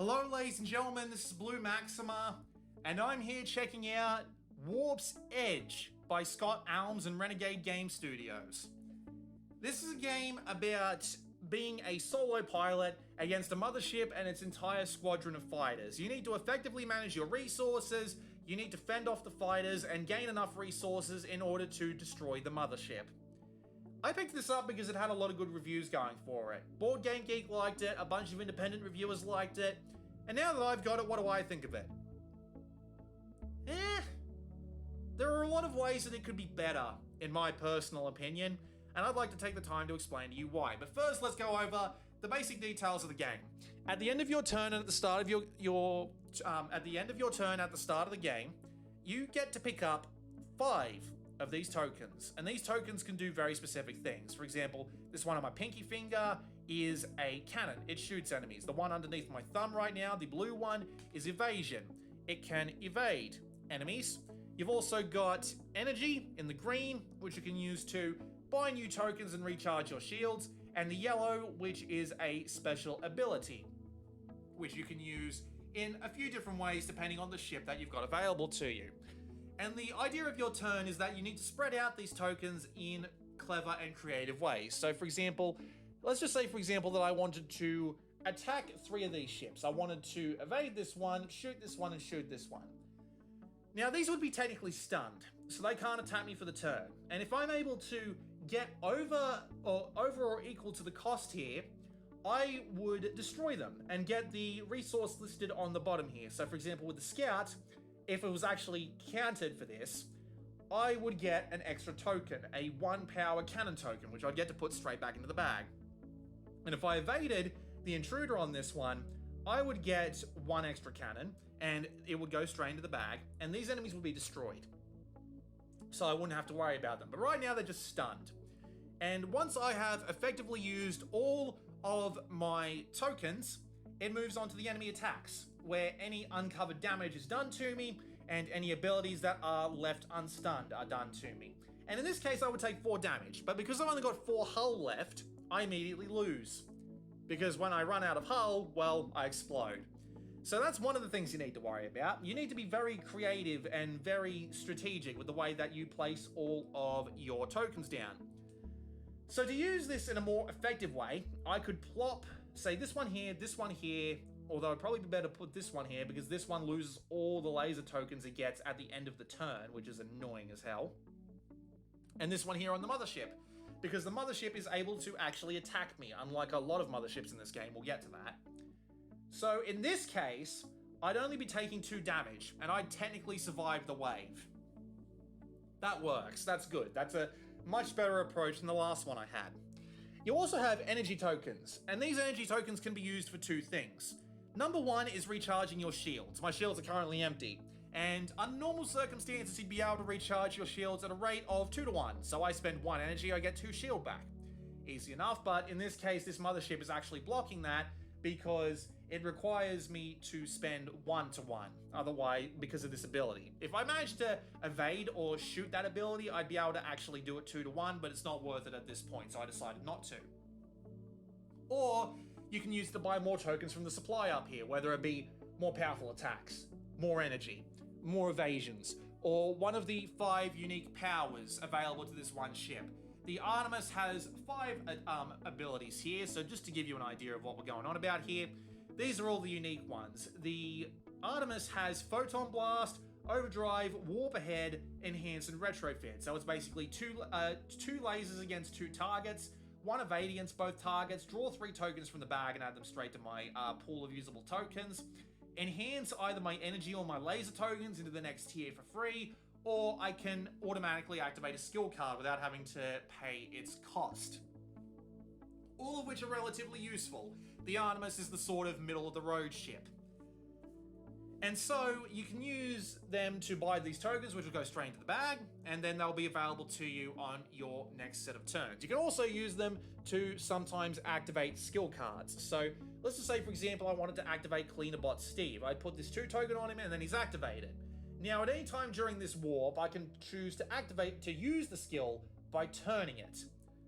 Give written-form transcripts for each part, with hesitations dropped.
Hello ladies and gentlemen, this is Blue Maxima, and I'm here checking out Warp's Edge by Scott Almes and Renegade Game Studios. This is a game about being a solo pilot against a mothership and its entire squadron of fighters. You need to effectively manage your resources, you need to fend off the fighters and gain enough resources in order to destroy the mothership. I picked this up because it had a lot of good reviews going for it. Board Game Geek liked it, a bunch of independent reviewers liked it, and now that I've got it, what do I think of it? There are a lot of ways that it could be better, in my personal opinion, and I'd like to take the time to explain to you why. But first, let's go over the basic details of the game. At the end of your turn and at the start of the game, you get to pick up 5 of these tokens, and these tokens can do very specific things. For example, this one on my pinky finger is a cannon. It shoots enemies. The one underneath my thumb right now, the blue one, is evasion. It can evade enemies. You've also got energy in the green, which you can use to buy new tokens and recharge your shields, and the yellow, which is a special ability, which you can use in a few different ways depending on the ship that you've got available to you. And the idea of your turn is that you need to spread out these tokens in clever and creative ways. So for example, let's just say for example that I wanted to attack 3 of these ships. I wanted to evade this one, shoot this one, and shoot this one. Now these would be technically stunned, so they can't attack me for the turn. And if I'm able to get over or equal to the cost here, I would destroy them and get the resource listed on the bottom here. So for example with the scout, if it was actually counted for this, I would get an extra token, a 1 power cannon token, which I'd get to put straight back into the bag. And if I evaded the intruder on this one, I would get 1 extra cannon, and it would go straight into the bag, and these enemies would be destroyed. So I wouldn't have to worry about them. But right now they're just stunned. And once I have effectively used all of my tokens, it moves on to the enemy attacks, where any uncovered damage is done to me, and any abilities that are left unstunned are done to me. And in this case, I would take 4 damage, but because I've only got 4 hull left, I immediately lose. Because when I run out of hull, well, I explode. So that's one of the things you need to worry about. You need to be very creative and very strategic with the way that you place all of your tokens down. So to use this in a more effective way, I could plop, say this one here, although it'd probably be better to put this one here because this one loses all the laser tokens it gets at the end of the turn, which is annoying as hell. And this one here on the mothership, because the mothership is able to actually attack me, unlike a lot of motherships in this game. We'll get to that. So in this case, I'd only be taking 2 damage, and I'd technically survive the wave. That works. That's good. That's a much better approach than the last one I had. You also have energy tokens, and these energy tokens can be used for 2 things. Number 1 is recharging your shields. My shields are currently empty, and under normal circumstances you'd be able to recharge your shields at a rate of 2 to 1. So I spend 1 energy, I get 2 shield back. Easy enough, but in this case this mothership is actually blocking that because it requires me to spend 1 to 1, otherwise because of this ability. If I managed to evade or shoot that ability, I'd be able to actually do it 2 to 1, but it's not worth it at this point, so I decided not to. Or you can use it to buy more tokens from the supply up here, whether it be more powerful attacks, more energy, more evasions, or one of the 5 unique powers available to this one ship. The Artemis has 5 abilities here, so just to give you an idea of what we're going on about here, these are all the unique ones. The Artemis has Photon Blast, Overdrive, Warp Ahead, Enhance, and Retrofit. So it's basically 2 lasers against 2 targets, 1 evade against both targets, draw 3 tokens from the bag and add them straight to my pool of usable tokens, enhance either my energy or my laser tokens into the next tier for free, or I can automatically activate a skill card without having to pay its cost. All of which are relatively useful. The Artemis is the sort of middle-of-the-road ship. And so you can use them to buy these tokens, which will go straight into the bag, and then they'll be available to you on your next set of turns. You can also use them to sometimes activate skill cards. So let's just say, for example, I wanted to activate Cleanerbot Steve. I put this 2 token on him, and then he's activated. Now, at any time during this warp, I can choose to use the skill by turning it.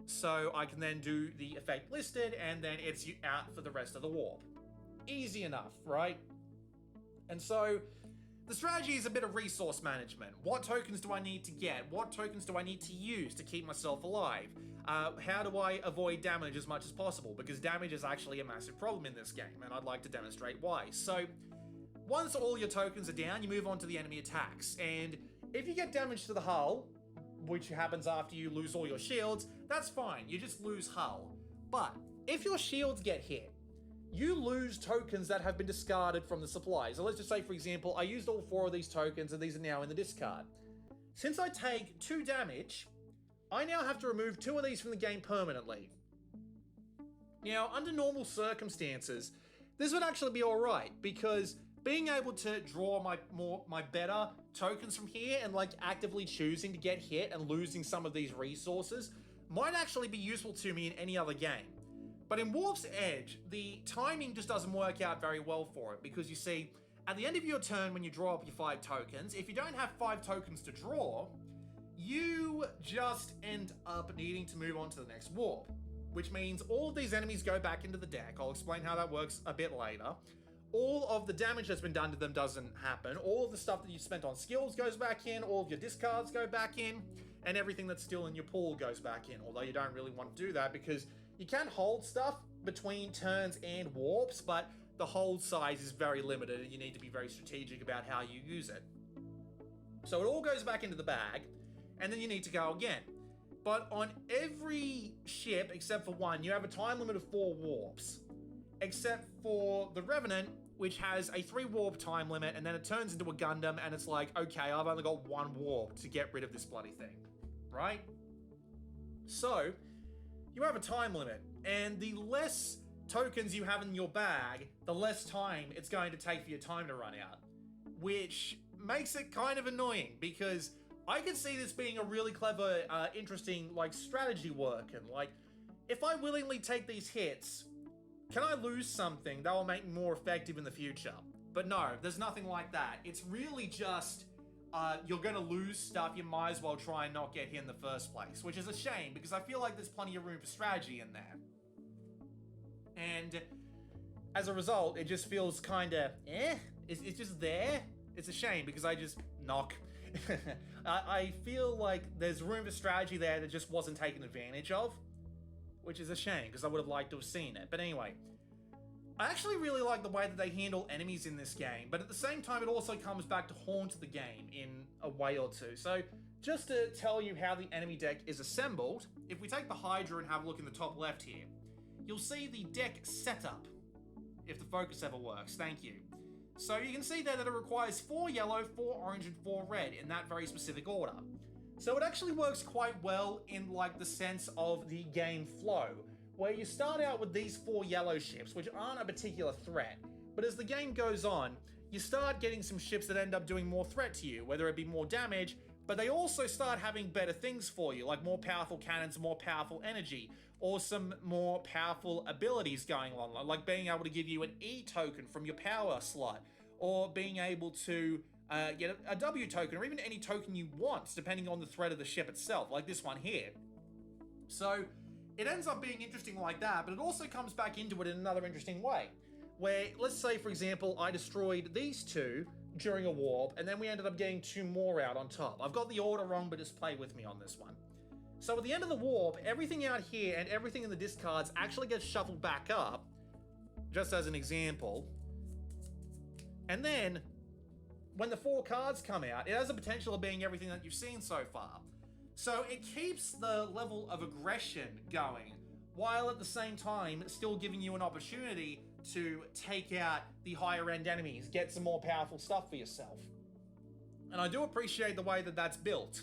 So I can then do the effect listed, and then it's out for the rest of the warp. Easy enough, right? And so the strategy is a bit of resource management. What tokens do I need to get? What tokens do I need to use to keep myself alive? How do I avoid damage as much as possible? Because damage is actually a massive problem in this game, and I'd like to demonstrate why. So once all your tokens are down, you move on to the enemy attacks. And if you get damage to the hull, which happens after you lose all your shields, that's fine. You just lose hull. But if your shields get hit, you lose tokens that have been discarded from the supply. So let's just say, for example, I used all 4 of these tokens and these are now in the discard. Since I take 2 damage, I now have to remove 2 of these from the game permanently. Now, under normal circumstances, this would actually be alright, because being able to draw my better tokens from here and like actively choosing to get hit and losing some of these resources might actually be useful to me in any other game. But in Warp's Edge, the timing just doesn't work out very well for it, because you see, at the end of your turn when you draw up your 5 tokens, if you don't have 5 tokens to draw, you just end up needing to move on to the next warp, which means all of these enemies go back into the deck. I'll explain how that works a bit later. All of the damage that's been done to them doesn't happen. All of the stuff that you spent on skills goes back in, all of your discards go back in, and everything that's still in your pool goes back in, although you don't really want to do that because you can hold stuff between turns and warps, but the hold size is very limited and you need to be very strategic about how you use it. So it all goes back into the bag, and then you need to go again. But on every ship, except for one, you have a time limit of 4 warps. Except for the Revenant, which has a 3 warp time limit, and then it turns into a Gundam, and it's like, okay, I've only got 1 warp to get rid of this bloody thing. Right? So, you have a time limit, and the less tokens you have in your bag, the less time it's going to take for your time to run out. Which makes it kind of annoying, because I could see this being a really clever, interesting, like, strategy work, and, like, if I willingly take these hits, can I lose something that will make me more effective in the future? But no, there's nothing like that. It's really just, you're gonna lose stuff, you might as well try and not get hit in the first place, which is a shame, because I feel like there's plenty of room for strategy in there. And as a result, it just feels kinda, it's just there. It's a shame, because I just knock. I feel like there's room for strategy there that just wasn't taken advantage of, which is a shame, because I would have liked to have seen it. But anyway, I actually really like the way that they handle enemies in this game, but at the same time, it also comes back to haunt the game in a way or two. So, just to tell you how the enemy deck is assembled, if we take the Hydra and have a look in the top left here, you'll see the deck setup, if the focus ever works. Thank you. So you can see there that it requires 4 yellow, 4 orange, and 4 red in that very specific order. So it actually works quite well in like the sense of the game flow, where you start out with these 4 yellow ships, which aren't a particular threat, but as the game goes on, you start getting some ships that end up doing more threat to you, whether it be more damage, but they also start having better things for you, like more powerful cannons, more powerful energy, or some more powerful abilities going on, like being able to give you an E token from your power slot, or being able to get a W token, or even any token you want, depending on the threat of the ship itself, like this one here. So it ends up being interesting like that, but it also comes back into it in another interesting way, where, let's say, for example, I destroyed these 2 during a warp, and then we ended up getting 2 more out on top. I've got the order wrong, but just play with me on this one. So at the end of the warp, everything out here and everything in the discards actually gets shuffled back up, just as an example. And then, when the 4 cards come out, it has the potential of being everything that you've seen so far. So it keeps the level of aggression going, while at the same time still giving you an opportunity to take out the higher end enemies, get some more powerful stuff for yourself. And I do appreciate the way that that's built.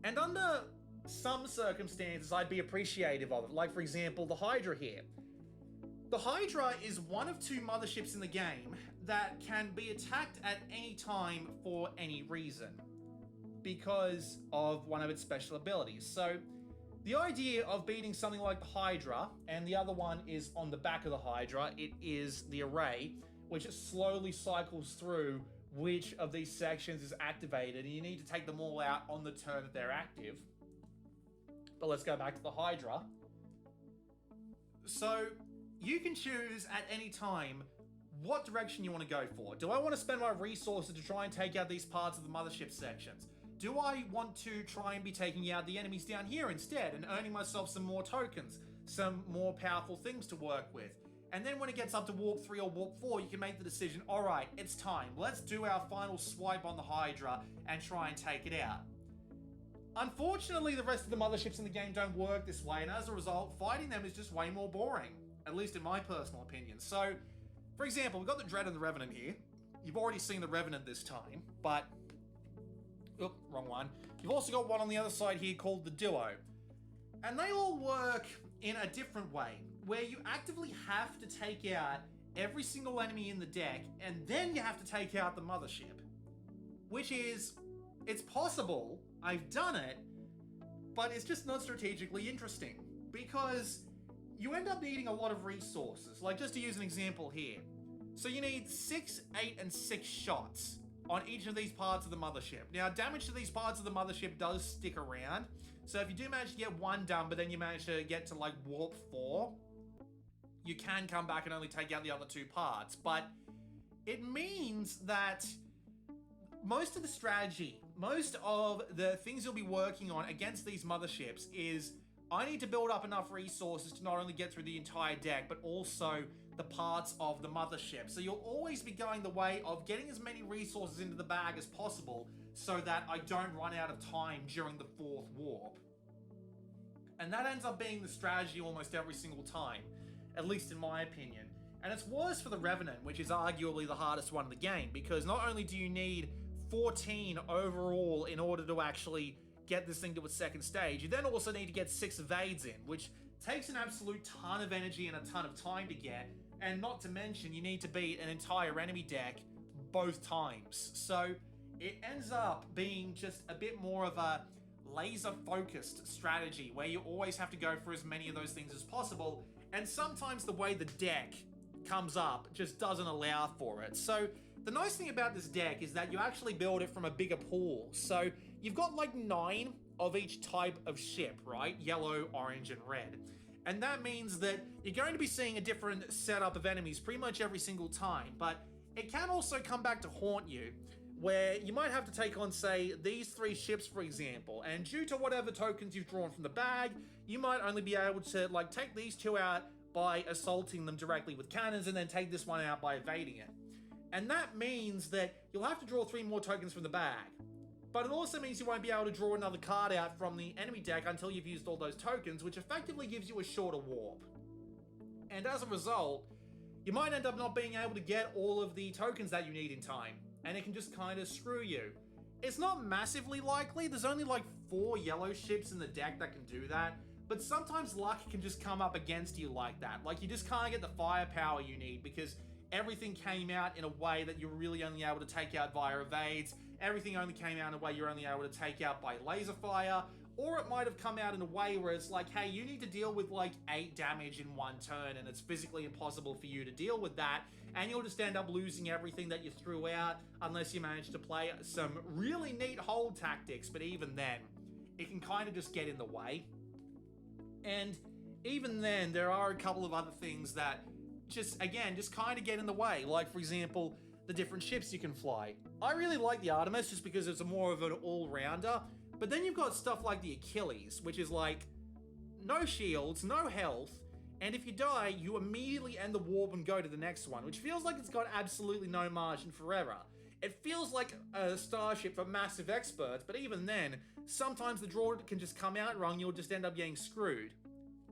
And under some circumstances, I'd be appreciative of it. Like, for example, the Hydra here. The Hydra is one of 2 motherships in the game that can be attacked at any time for any reason, because of one of its special abilities. So the idea of beating something like the Hydra, and the other one is on the back of the Hydra, it is the array, which slowly cycles through which of these sections is activated, and you need to take them all out on the turn that they're active. But let's go back to the Hydra. So you can choose at any time what direction you want to go for. Do I want to spend my resources to try and take out these parts of the mothership sections? Do I want to try and be taking out the enemies down here instead and earning myself some more tokens, some more powerful things to work with? And then when it gets up to Warp 3 or Warp 4, you can make the decision, alright, it's time. Let's do our final swipe on the Hydra and try and take it out. Unfortunately, the rest of the motherships in the game don't work this way, and as a result, fighting them is just way more boring. At least in my personal opinion. So, for example, we've got the Dread and the Revenant here. You've already seen the Revenant this time, but... Oop, wrong one. You've also got one on the other side here called the Duo. And they all work in a different way, where you actively have to take out every single enemy in the deck, and then you have to take out the mothership. Which is... It's possible, I've done it, but it's just not strategically interesting. Because you end up needing a lot of resources. Like, just to use an example here. So you need 6, 8, and 6 shots on each of these parts of the mothership. Now, damage to these parts of the mothership does stick around. So if you do manage to get one done, but then you manage to get to, like, Warp 4, you can come back and only take out the other 2 parts. But it means that most of the strategy, most of the things you'll be working on against these motherships is, I need to build up enough resources to not only get through the entire deck, but also the parts of the mothership. So you'll always be going the way of getting as many resources into the bag as possible so that I don't run out of time during the 4th warp. And that ends up being the strategy almost every single time, at least in my opinion. And it's worse for the Revenant, which is arguably the hardest one in the game, because not only do you need 14 overall in order to actually get this thing to its second stage, you then also need to get 6 evades in, which takes an absolute ton of energy and a ton of time to get, and not to mention you need to beat an entire enemy deck both times. So it ends up being just a bit more of a laser-focused strategy where you always have to go for as many of those things as possible, and sometimes the way the deck comes up just doesn't allow for it. So the nice thing about this deck is that you actually build it from a bigger pool. So you've got like 9 of each type of ship, right? Yellow, orange, and red. And that means that you're going to be seeing a different setup of enemies pretty much every single time, but it can also come back to haunt you, where you might have to take on, say, these 3 ships, for example, and due to whatever tokens you've drawn from the bag, you might only be able to, like, take these 2 out by assaulting them directly with cannons, and then take this one out by evading it. And that means that you'll have to draw 3 more tokens from the bag. But it also means you won't be able to draw another card out from the enemy deck until you've used all those tokens, which effectively gives you a shorter warp. And as a result, you might end up not being able to get all of the tokens that you need in time, and it can just kind of screw you. It's not massively likely, there's only like 4 yellow ships in the deck that can do that, but sometimes luck can just come up against you like that. Like, you just can't get the firepower you need because everything came out in a way that you're really only able to take out via evades. Everything only came out in a way you're only able to take out by laser fire. Or it might have come out in a way where it's like, hey, you need to deal with like 8 damage in one turn, and it's physically impossible for you to deal with that, and you'll just end up losing everything that you threw out unless you manage to play some really neat hold tactics, but even then, it can kind of just get in the way. And even then, there are a couple of other things that just kind of get in the way. Like, for example, the different ships you can fly. I really like the Artemis just because it's more of an all-rounder, but then you've got stuff like the Achilles, which is like, no shields, no health, and if you die, you immediately end the warp and go to the next one, which feels like it's got absolutely no margin for error. It feels like a starship for massive experts, but even then, sometimes the draw can just come out wrong, you'll just end up getting screwed.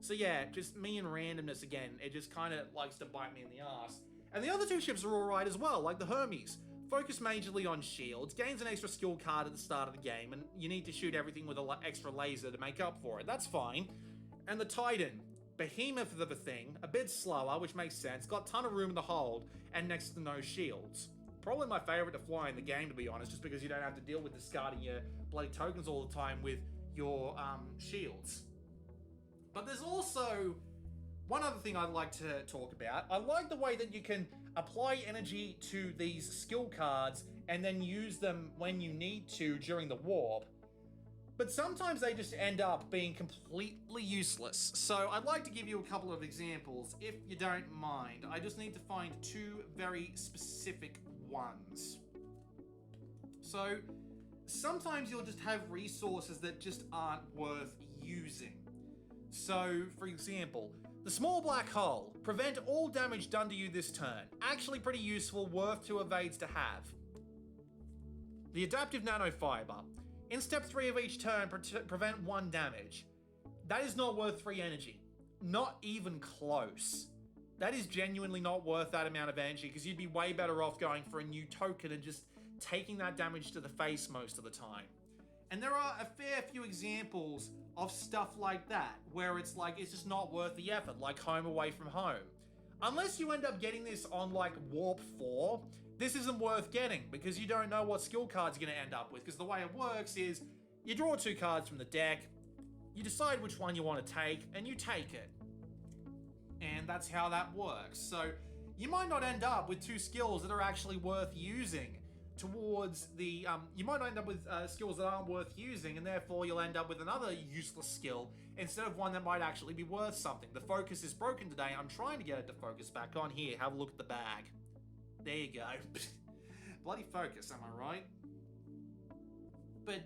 So yeah, just me and randomness again, it just kind of likes to bite me in the ass. And the other 2 ships are alright as well, like the Hermes. Focus majorly on shields, gains an extra skill card at the start of the game, and you need to shoot everything with an extra laser to make up for it. That's fine. And the Titan, behemoth of a thing, a bit slower, which makes sense, got a ton of room in the hold, and next to no shields. Probably my favourite to fly in the game, to be honest, just because you don't have to deal with discarding your bloody tokens all the time with your shields. But there's also one other thing I'd like to talk about. I like the way that you can apply energy to these skill cards and then use them when you need to during the warp. But sometimes they just end up being completely useless. So I'd like to give you a couple of examples, if you don't mind. I just need to find two very specific ones. So sometimes you'll just have resources that just aren't worth using. So, for example, the small black hole. Prevent all damage done to you this turn. Actually pretty useful, worth 2 evades to have. The adaptive nanofiber. In step 3 of each turn, prevent 1 damage. That is not worth 3 energy. Not even close. That is genuinely not worth that amount of energy, because you'd be way better off going for a new token and just taking that damage to the face most of the time. And there are a fair few examples of stuff like that, where it's like, it's just not worth the effort, like Home Away from Home. Unless you end up getting this on like Warp 4, this isn't worth getting, because you don't know what skill card's going to end up with, because the way it works is, you draw 2 cards from the deck, you decide which one you want to take, and you take it. And that's how that works. So you might not end up with 2 skills that are actually worth using towards the, you might end up with skills that aren't worth using, and therefore you'll end up with another useless skill instead of one that might actually be worth something. The focus is broken today. I'm trying to get it to focus back on. Here, have a look at the bag. There you go. Bloody focus, am I right? But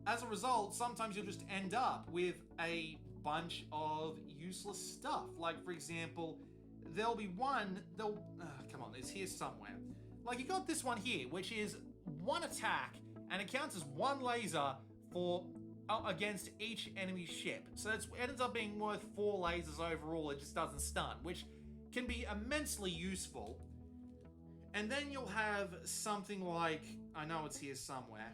as a result, sometimes you'll just end up with a bunch of useless stuff. Like, for example, there'll be one, come on, it's here somewhere. Like, you got this one here, which is 1 attack, and it counts as 1 laser for against each enemy ship. So it ends up being worth 4 lasers overall. It just doesn't stun, which can be immensely useful. And then you'll have something like, I know it's here somewhere.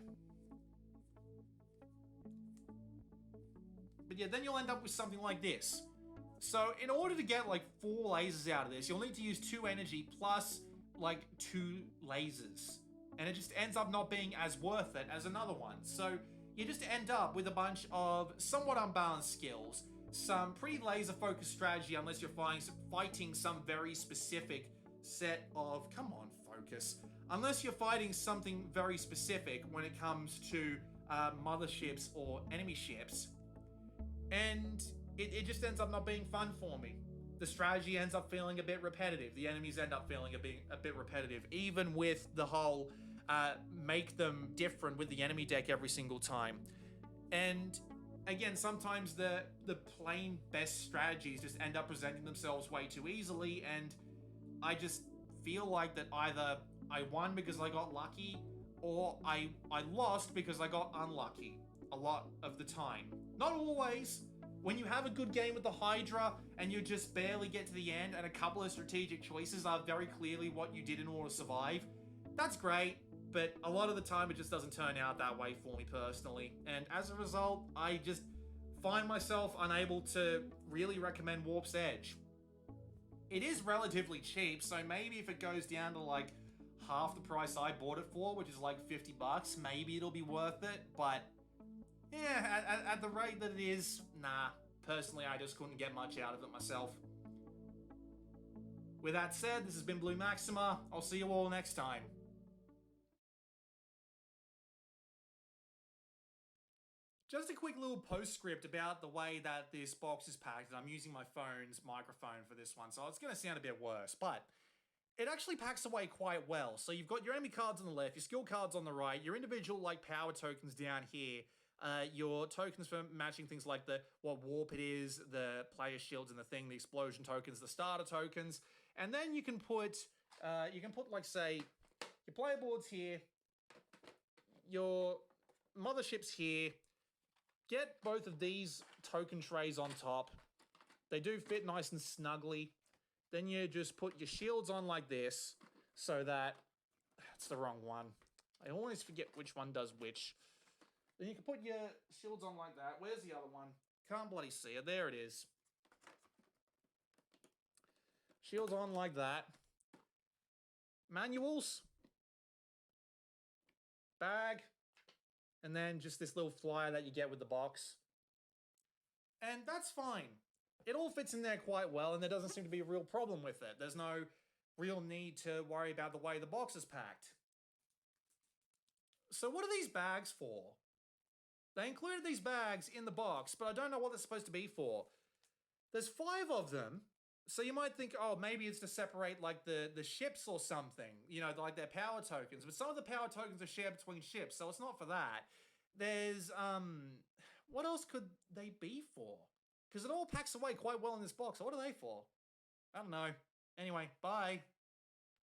But yeah, then you'll end up with something like this. So in order to get like 4 lasers out of this, you'll need to use 2 energy plus like 2 lasers. And it just ends up not being as worth it as another one. So you just end up with a bunch of somewhat unbalanced skills, some pretty laser focused strategy unless you're fighting some very specific set of, come on, focus. Unless you're fighting something very specific when it comes to motherships or enemy ships. And it just ends up not being fun for me. The strategy ends up feeling a bit repetitive. The enemies end up feeling a bit repetitive, even with the whole make them different with the enemy deck every single time. And again, sometimes the plain best strategies just end up presenting themselves way too easily, and I just feel like that either I won because I got lucky, or I lost because I got unlucky a lot of the time. Not always. When you have a good game with the Hydra and you just barely get to the end and a couple of strategic choices are very clearly what you did in order to survive, that's great, but a lot of the time it just doesn't turn out that way for me personally. And as a result, I just find myself unable to really recommend Warp's Edge. It is relatively cheap, so maybe if it goes down to like half the price I bought it for, which is like $50, maybe it'll be worth it, but yeah, at the rate that it is, nah. Personally, I just couldn't get much out of it myself. With that said, this has been Blue Maxima. I'll see you all next time. Just a quick little postscript about the way that this box is packed. I'm using my phone's microphone for this one, so it's going to sound a bit worse, but it actually packs away quite well. So you've got your enemy cards on the left, your skill cards on the right, your individual like power tokens down here, your tokens for matching things like what warp it is, the player shields and the thing, the explosion tokens, the starter tokens, and then you can put like say your player boards here, your motherships here. Get both of these token trays on top. They do fit nice and snugly. Then you just put your shields on like this, so that that's the wrong one. I always forget which one does which. Then you can put your shields on like that. Where's the other one? Can't bloody see it. There it is. Shields on like that. Manuals. Bag. And then just this little flyer that you get with the box. And that's fine. It all fits in there quite well, and there doesn't seem to be a real problem with it. There's no real need to worry about the way the box is packed. So what are these bags for? They included these bags in the box, but I don't know what they're supposed to be for. There's 5 of them, so you might think, oh, maybe it's to separate like the ships or something, you know, like their power tokens. But some of the power tokens are shared between ships, so it's not for that. There's what else could they be for? Because it all packs away quite well in this box. So what are they for? I don't know. Anyway, bye.